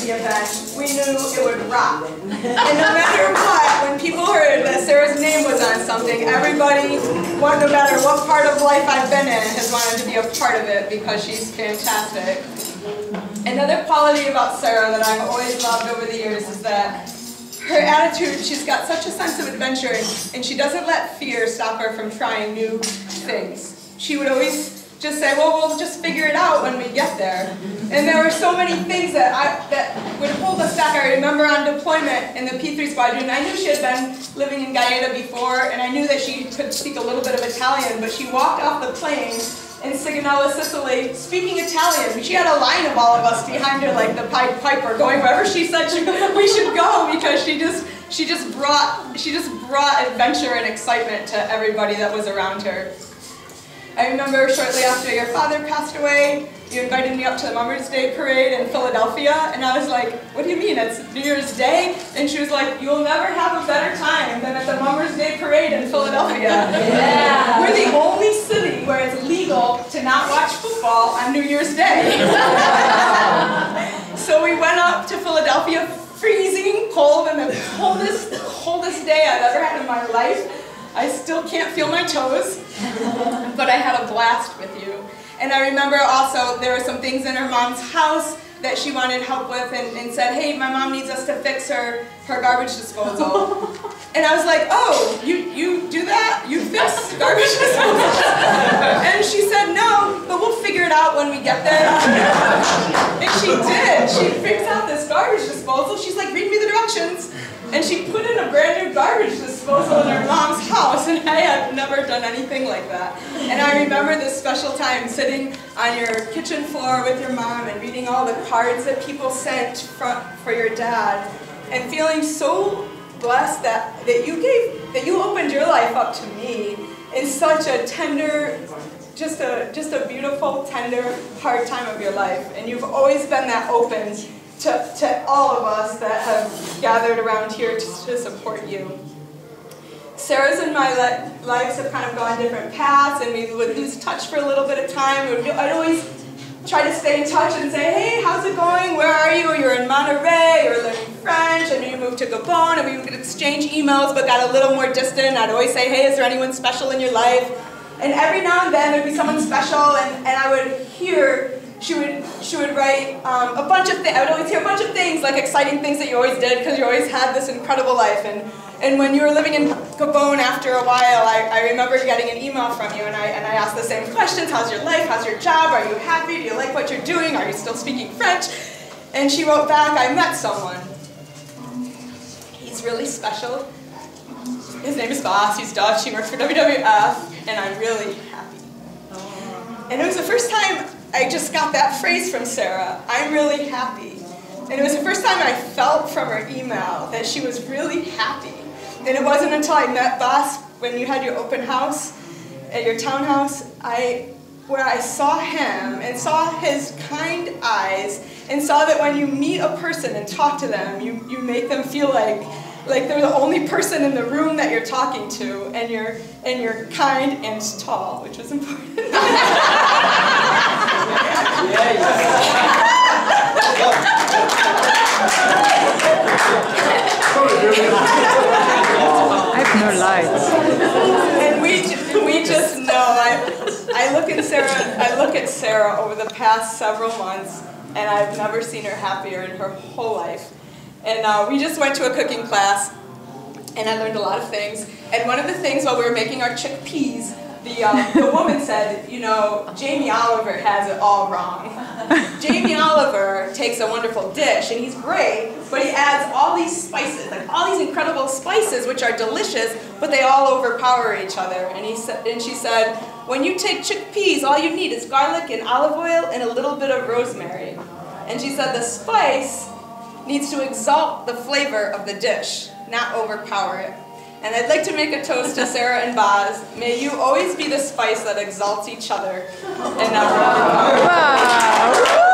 the event, we knew it would rock. And no matter what, when people heard that Sarah's name was on something, everybody, no matter what part of life I've been in, has wanted to be a part of it because she's fantastic. Another quality about Sarah that I've always loved over the years is that her attitude, she's got such a sense of adventure, and she doesn't let fear stop her from trying new things. She would always just say, well, we'll just figure it out when we get there. And there were so many things that would hold us back. I remember on deployment in the P3 squadron, I knew she had been living in Gaeta before, and I knew that she could speak a little bit of Italian, but she walked off the plane in Sigonella, Sicily, speaking Italian. She had a line of all of us behind her like the Pied Piper, going wherever she said we should go, because she just brought adventure and excitement to everybody that was around her. I remember shortly after your father passed away, you invited me up to the Mother's Day parade in Philadelphia, and I was like, what do you mean, it's New Year's Day? And she was like, you'll never have a better time than at the Mother's Day parade in Philadelphia. Yeah. We're the only city where it's legal to not watch football on New Year's Day. So we went up to Philadelphia, freezing cold, and the coldest day I've ever had in my life. I still can't feel my toes, but I had a blast with you. And I remember also there were some things in her mom's house that she wanted help with, and said, hey, my mom needs us to fix her garbage disposal. And I was like, oh, you do that? You fix garbage disposal? And she said, no, but we'll figure it out when we get there. And she did. She fixed out this garbage disposal. She's like, read me the directions. And she put in a brand new garbage disposal in her mom's house, and I had never done anything like that. And I remember this special time sitting on your kitchen floor with your mom and reading all the cards that people sent for your dad, and feeling so blessed that you opened your life up to me in such a tender, just a beautiful, tender, hard time of your life. And you've always been that open to all of us that have gathered around here to support you. Sarah's and my lives have kind of gone different paths, and we would lose touch for a little bit of time. I'd always try to stay in touch and say, hey, how's it going? Where are you? You're in Monterey, you're learning French, and you moved to Gabon, and we would exchange emails but got a little more distant. I'd always say, hey, is there anyone special in your life? And every now and then there'd be someone special, and I would hear, she would write a bunch of things. I would always hear a bunch of things, like exciting things that you always did, because you always had this incredible life. And when you were living in Gabon after a while, I remember getting an email from you, and I asked the same questions. How's your life? How's your job? Are you happy? Do you like what you're doing? Are you still speaking French? And she wrote back, I met someone. He's really special. His name is Bas. He's Dutch. He works for WWF, and I'm really happy. And it was the first time I just got that phrase from Sarah, I'm really happy. And it was the first time I felt from her email that she was really happy. And it wasn't until I met Bas when you had your open house at your townhouse, where I saw him and saw his kind eyes and saw that when you meet a person and talk to them, you make them feel like they're the only person in the room that you're talking to, and you're kind and tall, which was important. I have no lights. And we just know. I look at Sarah over the past several months, and I've never seen her happier in her whole life. And we just went to a cooking class, and I learned a lot of things. And one of the things while we were making our chickpeas, the woman said, you know, Jamie Oliver has it all wrong. Jamie Oliver takes a wonderful dish, and he's great, but he adds all these spices, like all these incredible spices, which are delicious, but they all overpower each other. And she said, when you take chickpeas, all you need is garlic and olive oil and a little bit of rosemary. And she said the spice needs to exalt the flavor of the dish, not overpower it. And I'd like to make a toast to Sarah and Baz. May you always be the spice that exalts each other and never overpower it. Wow.